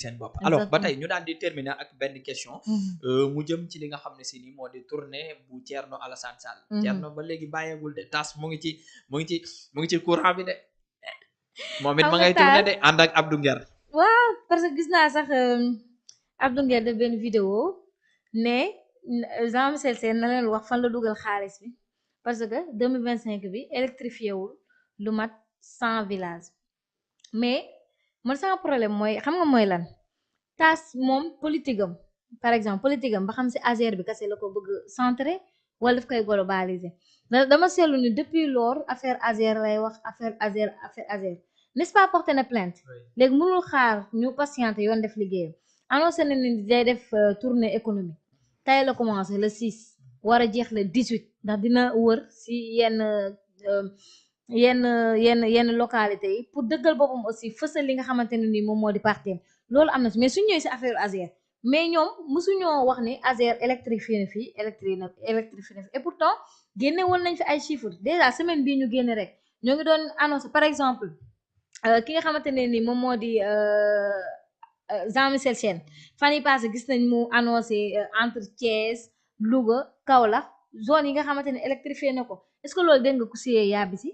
seen bopp. Alors ba tey ñu daal di terminer ak benn question mu jëm ci li nga xam ne si ni moo di tournée bu Thierno Alassane Sall. Thierno ba léegi bàyyeegul de tas mu ngi ci courant bi de moom it ma ngay tourné de ànd ak Abdou Nguer. waaw parce que gis naa sax Abdou Nguer de benn vidéo ne Jean-Michel Sène na leen wax fan la dugal xaalis bi parce que 2025 bi électrifié wul lu mat 100 villages mais man sama problème mooy xam nga mooy lan tas moom politique am par exemple politique am ba xam si Azer bi kese la ko bëgg centré wala daf koy globaliser dama seetlu ni depuis lors affaire Azer lay wax affaire Azer n'est-ce pas porté na plainte léegi mënul xaar ñu patienté yoon def liggéeyam annoncé na ni day def tournée économique tey la commencé le 6 war a jeex le 18 ndax dina wër si yenn localité yi pour dëggal boppam aussi fësal li nga xamante ne nii moom moo di parti loolu am na si mais suñ ñëwee si affaire Azer mais ñoom mosuñoo wax ni Azer électrifié na fii et pourtant génne woon nañ fi ay chiffres déjà semaine bii ñu génne rek ñoo ngi doon annoncé par exemple ki nga xamante ne ni moom moo di Jean-Michel Sène fan yi passé gis nañ mu annoncé entre Thiès Louga Kaolack zone yi nga xamante ne électrifié na ko est-ce que loolu dégg nga ku siyee yàbbi si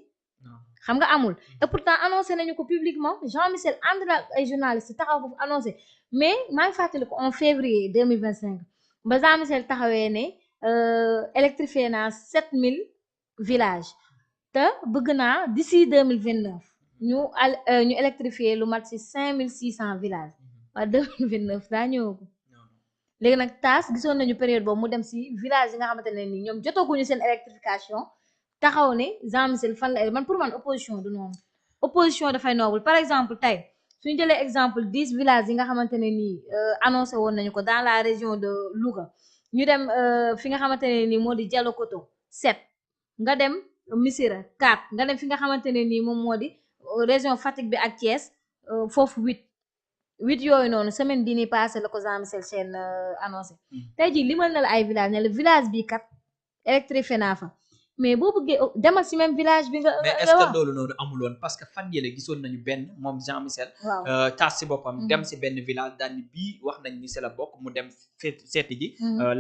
xam nga amul et pourtant annoncé nañu ko publiquement Jean-Michel ànd na ay journalistes taxaw foofu annoncé mais maa ngi fàttali ko en février 2025 ba Jean-Michel taxawee ne électrifié naa 7000 villages te bëgg naa d'ici 2029 ñu électrifié lu mat ci 5600 villages waa 2029 daa ñëw léegi nag taas gisoon nañu période boobu mu dem ci village yi nga xamante ne nii ñoom jotaguñu seen électrification taxaw ne Jean-Michel fan la man pour man opposition du noonu opposition dafay noble par exemple tey suñu jëlee exemple 10 villages yi nga xamante ne nii annoncé woon nañu ko dans la région de Louga ñu dem fi nga xamante ne nii moo di Dialokoto 7 nga dem Missirah 4 nga dem fi nga xamante ne nii moom moo di région Fatick bi ak Thiès foofu 8 yooyu noonu semaine bii nii passé la ko Jean-Michel Sène annoncé tey jii limal na la ay village ne la village bii kat électrifié naa fa mais boo bëggee demal si même village bi nga. mais est-ce que loolu noonu amuloon parce que fan yële gisoon nañu benn moom Jean-Michel. waaw taas si boppam. dem si benn village daal ni bii wax nañ ni c'est la bokk mu dem seeti ji.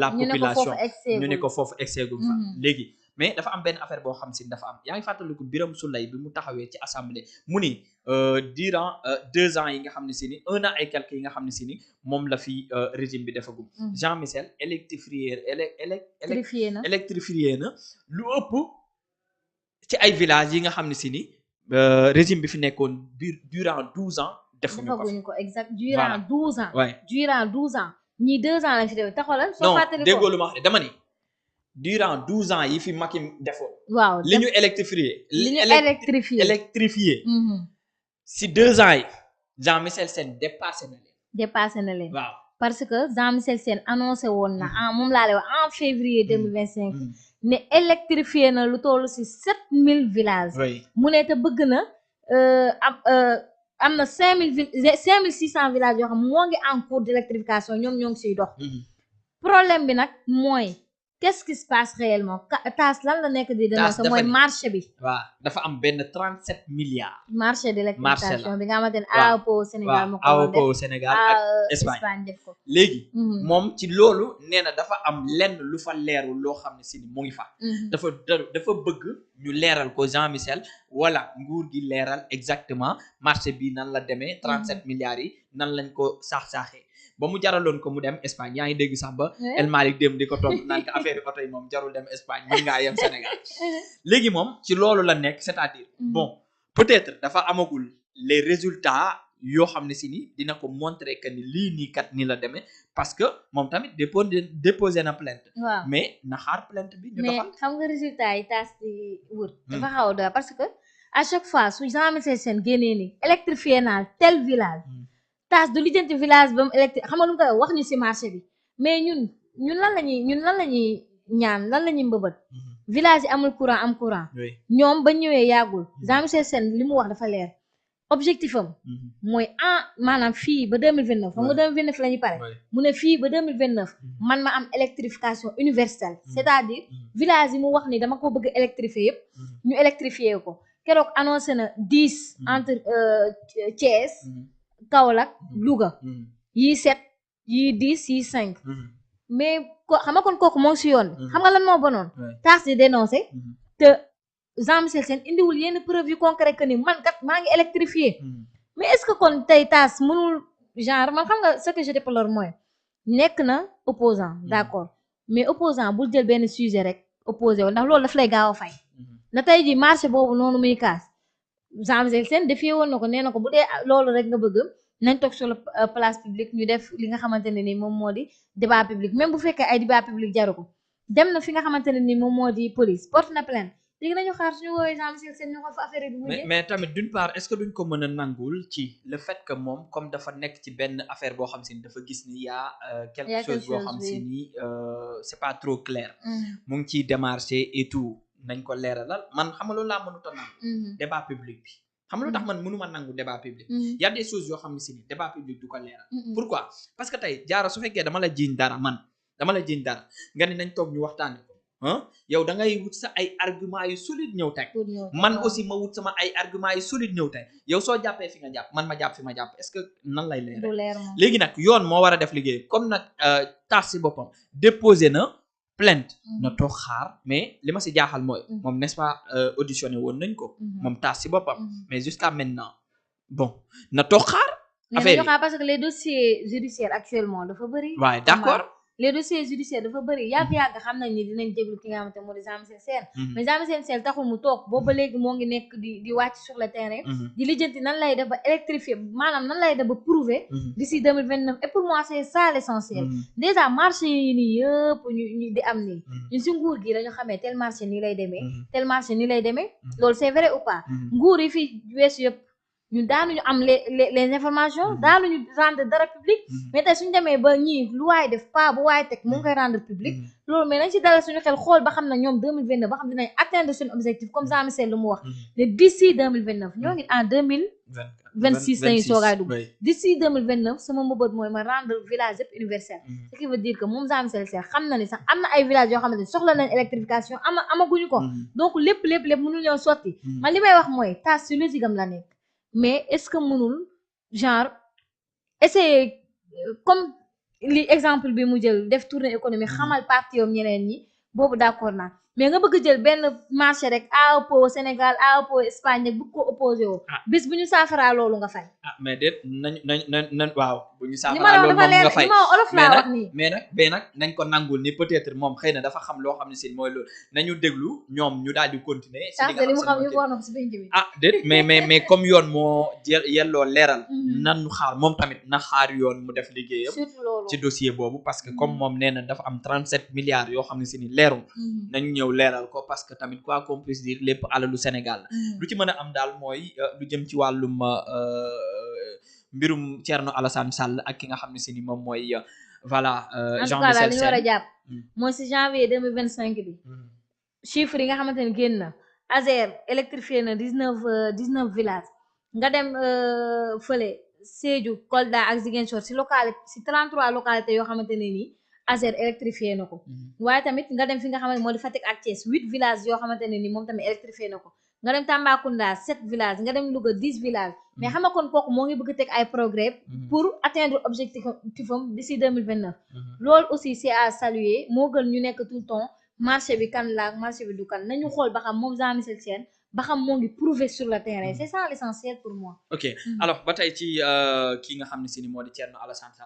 la population ñu ne ko foofu exeegul fa léegi. mais dafa am benn affaire boo xam si dafa am yaa ngi fàttaliku Birame Souleye bi mu taxawee ci assemblée mu ni durant 2 ans yi nga xam ne si ni 1 an et quelques yi nga xam ne si ni moom la fi régime bi defagum. Jean-Michel électrifié na lu ëpp ci ay villages yi nga xam ne si ni régime bi fi nekkoon durant 12 ans. defaguñu ko exact durant 12 ans. durant 12 ans ñii 2 ans lañ fi def taxawal. soo fàttali ko non déggoo lu ma wax dama ni. durant 12 ans yi fi Macky defoon. waaw li ñu électrifié. si 2 ans yi Jean-Michel Sène dépassé na leen. waaw parce que Jean-Michel Sène annoncé woon na moom laa lay wax en février 2025. ne électrifié na lu toll si 7000 villages. mu ne te bëgg na am na 5600 villages yoo xam moo ngi en cours d'électrification ñoom ñoo ngi siy dox. problème bi nag mooy. qu'est-ce qui se passe réellement taas lan la nekk di dénoncer mooy marché bi. waaw dafa am benn 37 milliards. marché d'électrification bi nga xamante ne AOPO Sénégal moo ko AOPO Sénégal ak Espagne def ko. léegi. moom ci loolu nee na dafa am lenn lu fa leerul loo xam ne si ni mu ngi fa. dafa bëgg ñu leeral ko Jean-Michel wala nguur gi leeral exactement marché bi nan la demee 37 milliards yi nan lañ ko saax-saaxee. ba mu jaraloon ko mu dem Espagne yaa ngi dégg sax ba El Malick dem di ko toog naan ko affaire oto yi moom jarul dem Espagne mën ngaa yem Sénégal léegi moom ci loolu la nekk c'est-à-dire bon peut-être dafa amagul les résultats yoo xam ne si ni dina ko montrer que ni lii nii kat ni la demee parce que moom tamit déposé na plainte. mais na xaar plainte bi ñu doxal. mais xam nga résultat yi taas di wër. dafa xaw a doy parce que à chaque fois su Jean-Michel Sène génnee ni électrifié naa tel village. taas du lijjanti village ba mu électrique xam nga lu mu koy wax ñu ci marché bi mais ñun lan la ñuy ñaan lan la ñuy mbëbët village yi amul courant am courant ñoom ba ñëwee yàggul Jean-Michel Sène li mu wax dafa leer objectif am mooy maanaam fii ba 2029 xam nga 2029 la ñuy pare mu ne fii ba 2029 man ma am électrification universelle c'est-à-dire village yi mu wax ni dama ko bëgg électrifier yëpp ñu électrifier ko keroog annoncé na 10 entre Thiès Kaolack Louga yii 7 yii 10 yii 5 mais xam nga kon kooku moo ngi si yoon bi xam nga lan moo bonoon taas di dénoncé te Jean-Michel Sène indiwul yenn preuve yu concret que ni man kat maa ngi électrifié mais est-ce que kon tey taas mënul genre man xam nga ce que je déplore mooy nekk na opposant d'accord mais opposant bul jël benn sujet rek opposé wu ndax loolu daf lay gaaw a fay na tey ji marché boobu noonu muy kaas Jean-Michel Sène defee woon na ko nee na ko bu dee loolu rek nga bëgg nañ toog sur la place publique ñu def li nga xamante ne ni moom moo di débat public même bu fekkee ay débat public jaru ko dem na fi nga xamante ne ni moom moo di police porte na plainte léegi nañu xaar suñu woowee Jean-Michel Sène ñu xool fa affaire bi mujjee mais tamit d'une part est-ce que duñ ko mën a nangul ci le fait que moom comme dafa nekk ci benn affaire boo xam si ni dafa gis ni yaa quelque chose boo xam si ni c'est pas trop clair mu ngi ciy démarché et tout nañ ko leeralal man xam nga loolu laa mënut a nangu débat public bi xam nga lu tax man mënuma nangu débat public y a des choses yoo xam ne si ni débat public du ko leeral pourquoi parce que tey jaara su fekkee dama la jiiñ dara nga ni nañ toog ñu waxtaane ko yow da ngay wut sa ay argument yu solide ñëw teg man aussi ma wut sama ay argument yu solide ñëw teg yow soo jàppee fi nga jàpp man ma jàpp fi ma jàpp est-ce que nan lay leer léegi nag yoon moo war a def liggéey comme nag taas si boppam déposé na plainte na toog xaar mais li ma si jaaxal mooy moom n'est-ce pas auditionné woon nañ ko moom taas si boppam mais jusqu'à maintenant bon na toog xaar affaire yi parce que les dossiers judiciaires actuellement dafa bëri waaye d'accord les dossiers judiciaires dafa bëri yàgg-yàgg xam nañ ni dinañ déglu ki nga xamante moo di Jean-Michel Sène mais Jean-Michel Sène taxul mu toog boobu ba léegi moo ngi nekk di wàcc sur le terrain di lijjanti nan lay def ba électrifier maanaam nan lay def ba prouver d'ici 2029 et pour moi c'est ça l'essentiel déjà marché yi nii yëpp ñu di am nii ñun si nguur gi dañu xamee tel marché nii lay demee tel marché nii lay demee loolu c'est vrai ou pas nguur yi fi weesu yëpp ñun daanuñu am les informations daanuñu rendre dara public mais tey suñu demee ba ñii lu waay def pas bu waay teg mu ngi koy rendre public loolu mais nañ si dalal suñu xel xool ba xam ne ñoom 2029 ba xam dinañ atteindre seen objectif comme Jean-Michel lu mu wax ne d'ici 2029 ñoo ngi en 2026 lañuy soogaay dugg d'ici 2029 sama mbëbët mooy ma rendre village yëpp universel ce qui veut dire que moom Jean-Michel Sène xam na ni sax am na ay villages yoo xamante ne soxla nañ électrification amaguñu ko donc lépp mënul ñëw sotti man li may wax mooy tas si logique am la nekk mais est-ce que mënul genre essayer comme li exemple bi mu jël def tournée économique xamal parti yoom ñeneen ñi boobu d'accord naa mais nga bëgg jël benn marché rek AOPO Sénégal AOPO Espagne rek bëgg ko opposé woo bis bu ñu saafaraa loolu nga fay mais déet nañ waaw bu ñu saafaraa loolu moom nga fay olof laa wax nii mais nag nañ ko nangul ni peut-être moom xëy na dafa xam loo xam ne si mooy loolu nañu déglu ñoom ñu daal di continuer li mu xam yëpp wax na ko si penc bi déet mais comme yoon moo yelloo leeral nanu xaar moom tamit na xaar yoon mu def liggéeyam ci dossier boobu parce que comme moom nee na dafa am 37 milliards yoo xam ne si ni leerul nañu ñëw leeral ko parce que tamit quoi qu'on puisse dire lépp alalu Sénégal lu ci mën a am daal mooy lu jëm ci wàllum mbirum Thierno Alassane Sall ak ki nga xam ne si ni moom mooy voilà Jean-Michel Sène li ñu war a jàpp mooy si janvier 2025 bi chiffre yi nga xamante ne génn na Azer électrifié na 19 villages nga dem fële Sédhiou Kolda ak Ziguinchor si 33 localités yoo xamante ne nii Azer électrifié na ko waaye tamit nga dem fi nga xamante moo di Fatick ak Thiès 8 villages yoo xamante ne ni moom tamit électrifié na ko nga dem Tambacounda 7 villages nga dem Louga 10 villages mais xam nga kon kooku moo ngi bëgg teg ay progrès pour atteindre objectifam d'ici 2029 loolu aussi c'est à saluer moo gën ñu nekk tout le temps marché bi kan la marché bi du kan nañu xool ba xam moom Jean-Michel Sène ba xam moo ngi prouver sur le terrain c'est ça l'essentiel pour moi ok alors ba tey ci kii nga xam ne si ni moo di Thierno Alassane Sall